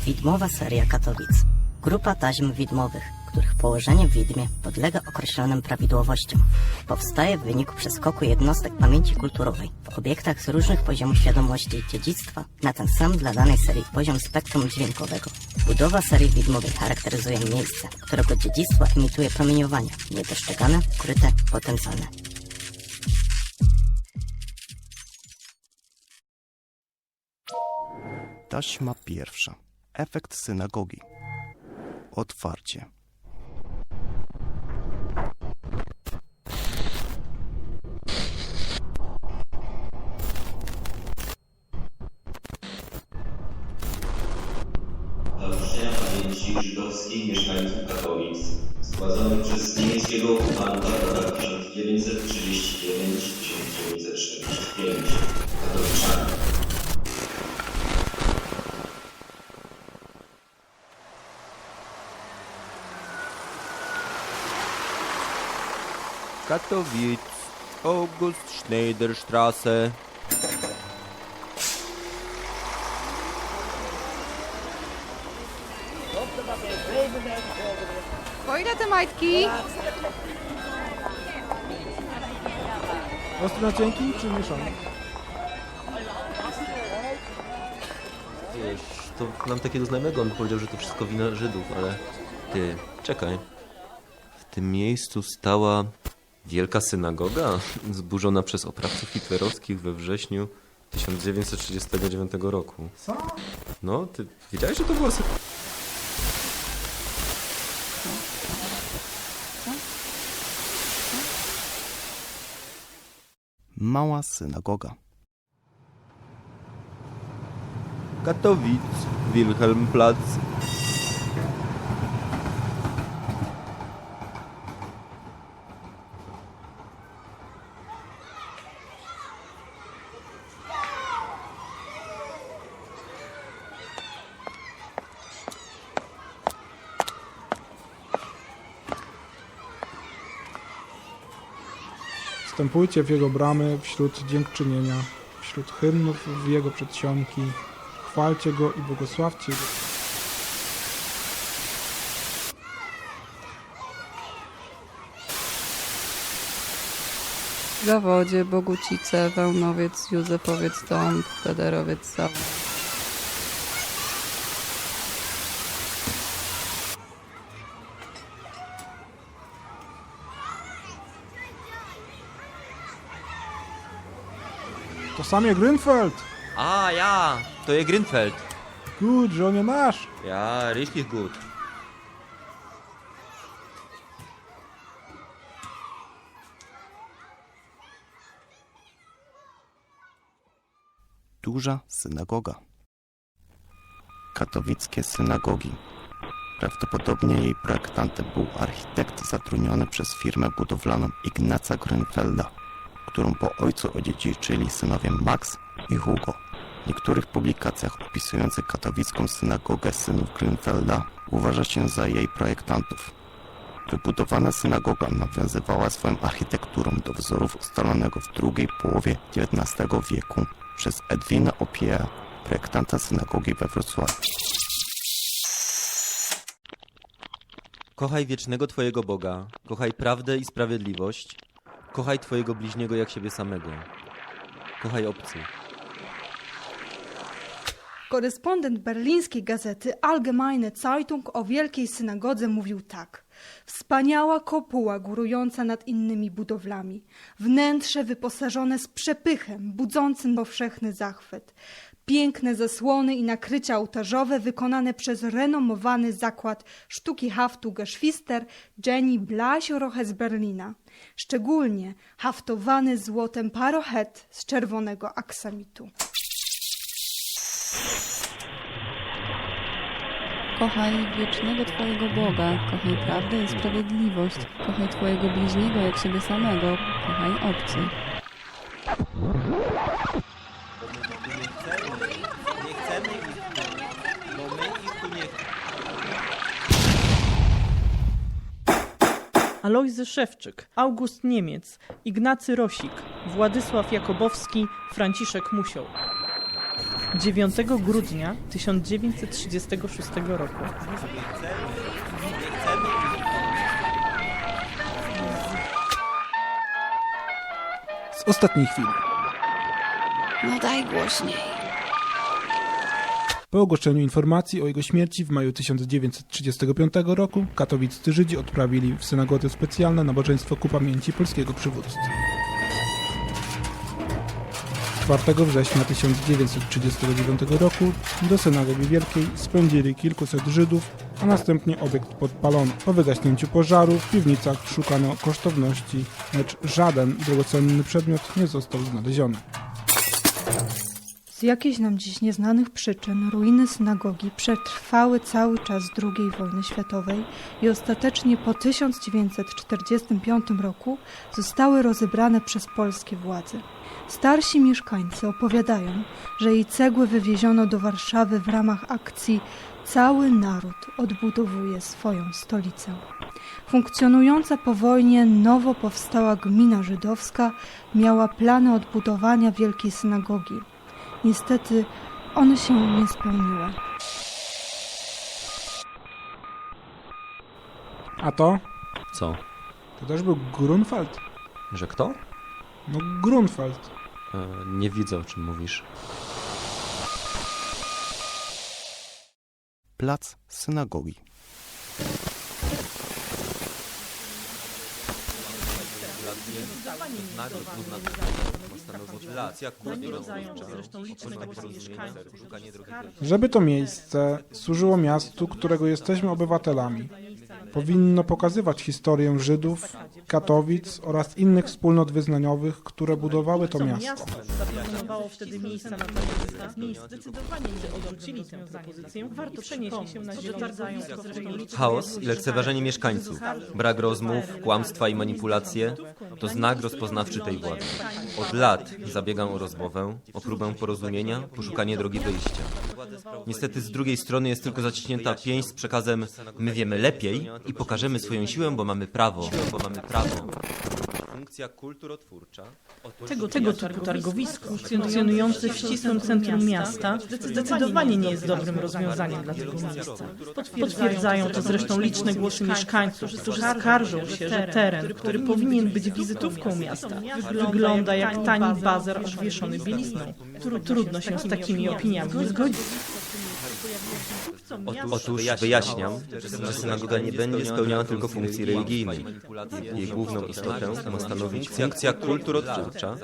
Widmowa seria Katowic. Grupa taśm widmowych, których położenie w widmie podlega określonym prawidłowościom. Powstaje w wyniku przeskoku jednostek pamięci kulturowej w obiektach z różnych poziomów świadomości i dziedzictwa na ten sam dla danej serii poziom spektrum dźwiękowego. Budowa serii widmowej charakteryzuje miejsce, którego dziedzictwo emituje promieniowanie niedostrzegane, ukryte, potencjalne. Taśma pierwsza. Efekt synagogi. Otwarcie. Dla uczczenia pamięci żydowskiej mieszkańców Katowic, składzonych przez niemieckiego okupanta w latach 1939-1945. Katowiczanie. Katowice, August Schneiderstraße. Po ile te majtki? Ostry nacienki czy mieszane? Wiesz, to mam takiego znajomego, on powiedział, że to wszystko wina Żydów, ale ty, czekaj. W tym miejscu stała wielka synagoga zburzona przez oprawców hitlerowskich we wrześniu 1939 roku. Co? No, ty wiedziałeś, że to była Mała synagoga. Katowice, Wilhelmplatz. Wstępujcie w jego bramy wśród dziękczynienia, wśród hymnów w jego przedsionki. Chwalcie go i błogosławcie go. Zawodzie, Bogucice, Wełnowiec, Józefowiec, Tomb, Federowiec, Sam. To samie Grünfeld! A, ja, to je Grünfeld. Gut, żonie nasz! Ja, richtig gut. Duża synagoga. Katowickie synagogi. Prawdopodobnie jej projektantem był architekt zatrudniony przez firmę budowlaną Ignaca Grünfelda, którą po ojcu odziedziczyli synowie Max i Hugo. W niektórych publikacjach opisujących katowicką synagogę synów Grünfelda uważa się za jej projektantów. Wybudowana synagoga nawiązywała swoją architekturą do wzorów ustalonego w drugiej połowie XIX wieku przez Edwina Opie'a, projektanta synagogi we Wrocławiu. Kochaj wiecznego Twojego Boga, kochaj prawdę i sprawiedliwość, kochaj Twojego bliźniego jak siebie samego. Kochaj obcy. Korespondent berlińskiej gazety Allgemeine Zeitung o Wielkiej Synagodze mówił tak. Wspaniała kopuła górująca nad innymi budowlami. Wnętrze wyposażone z przepychem, budzącym powszechny zachwyt. Piękne zasłony i nakrycia ołtarzowe wykonane przez renomowany zakład sztuki haftu Geschwister Jenny Blasioroche z Berlina. Szczególnie haftowany złotem parochet z czerwonego aksamitu. Kochaj wiecznego Twojego Boga, kochaj prawdę i sprawiedliwość, kochaj Twojego bliźniego jak siebie samego, kochaj obcy. Nie chcemy ich, bo my ich tu nie chcemy. Alojzy Szewczyk, August Niemiec, Ignacy Rosik, Władysław Jakobowski, Franciszek Musioł. 9 grudnia 1936 roku. Z ostatniej chwili. No daj głośniej. Po ogłoszeniu informacji o jego śmierci w maju 1935 roku katowiccy Żydzi odprawili w synagodze specjalne nabożeństwo ku pamięci polskiego przywódcy. 4 września 1939 roku do synagogi wielkiej spędzili kilkuset Żydów, a następnie obiekt podpalono. Po wygaśnięciu pożaru w piwnicach szukano kosztowności, lecz żaden drogocenny przedmiot nie został znaleziony. Z jakichś nam dziś nieznanych przyczyn ruiny synagogi przetrwały cały czas II wojny światowej i ostatecznie po 1945 roku zostały rozebrane przez polskie władze. Starsi mieszkańcy opowiadają, że jej cegły wywieziono do Warszawy w ramach akcji Cały naród odbudowuje swoją stolicę. Funkcjonująca po wojnie nowo powstała gmina żydowska miała plany odbudowania wielkiej synagogi. Niestety one się nie spełniły. A to? Co? To też był Grunwald? Że kto? No Grunwald. Nie widzę, o czym mówisz. Plac synagogi. Żeby to miejsce służyło miastu, którego jesteśmy obywatelami, powinno pokazywać historię Żydów, Katowic oraz innych wspólnot wyznaniowych, które budowały to miasto. Zaproponowało wtedy miejsca na targowiskach. Miejsc zdecydowanie nie odrzucili tę propozycję. Warto przenieśli się na targowisko. Chaos i lekceważenie mieszkańców, brak rozmów, kłamstwa i manipulacje to znak rozpoznawczy tej władzy. Od lat zabiegam o rozmowę, o próbę porozumienia, poszukanie drogi wyjścia. Niestety z drugiej strony jest tylko zaciśnięta pięść z przekazem my wiemy lepiej i pokażemy swoją siłę, bo mamy prawo. Funkcja kulturotwórcza. Tego typu targowisko, funkcjonujące w ścisłym centrum miasta, zdecydowanie nie jest dobrym rozwiązaniem dla tego miejsca. Potwierdzają to zresztą liczne głosy mieszkańców, którzy skarżą się, że teren, który powinien być wizytówką miasta, wygląda jak tani bazar obwieszony bielizną. Trudno się z takimi opiniami zgodzić. Otóż wyjaśniam, że synagoga nie będzie spełniała tylko funkcji religijnej. Jej główną istotę ma stanowić funkcja kulturotwórcza.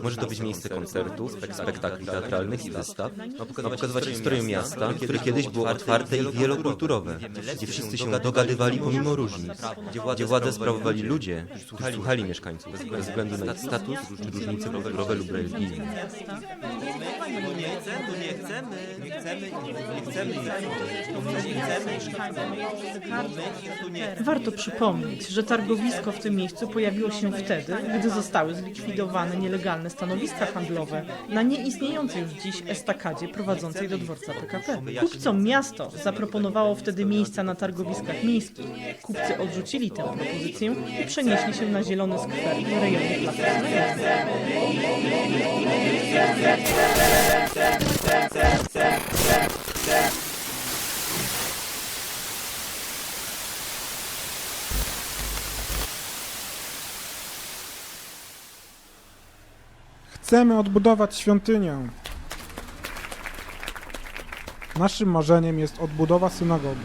Może to być miejsce koncertów, spektakli teatralnych i wystaw. Ma pokazywać historię miasta, które kiedyś było otwarte i wielokulturowe, gdzie wszyscy się dogadywali pomimo różnic, gdzie władzę sprawowali ludzie, którzy słuchali mieszkańców, bez względu na ich status czy różnice kulturowe lub religijne. Warto przypomnieć, że targowisko w tym miejscu pojawiło się wtedy, gdy zostały zlikwidowane nielegalne stanowiska handlowe na nieistniejącej już dziś estakadzie prowadzącej do dworca PKP. Kupcom miasto zaproponowało wtedy miejsca na targowiskach miejskich. Kupcy odrzucili tę propozycję i przenieśli się na zielony skwer w rejonie placu. Chcemy odbudować świątynię. Naszym marzeniem jest odbudowa synagogi.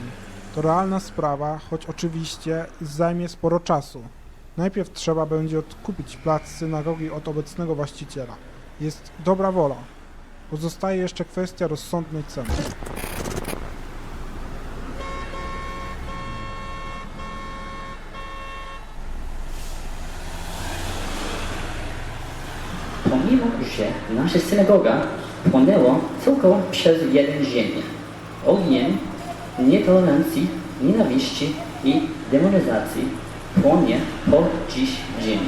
To realna sprawa, choć oczywiście zajmie sporo czasu. Najpierw trzeba będzie odkupić plac synagogi od obecnego właściciela. Jest dobra wola. Pozostaje jeszcze kwestia rozsądnej ceny. Pomimo, że nasza synagoga płonęła tylko przez jeden dzień. Ogniem nietolerancji, nienawiści i demonizacji płonie po dziś dzień.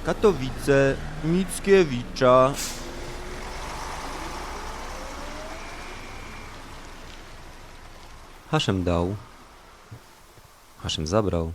Katowice, Mickiewicza. Haszem dał, Haszem zabrał.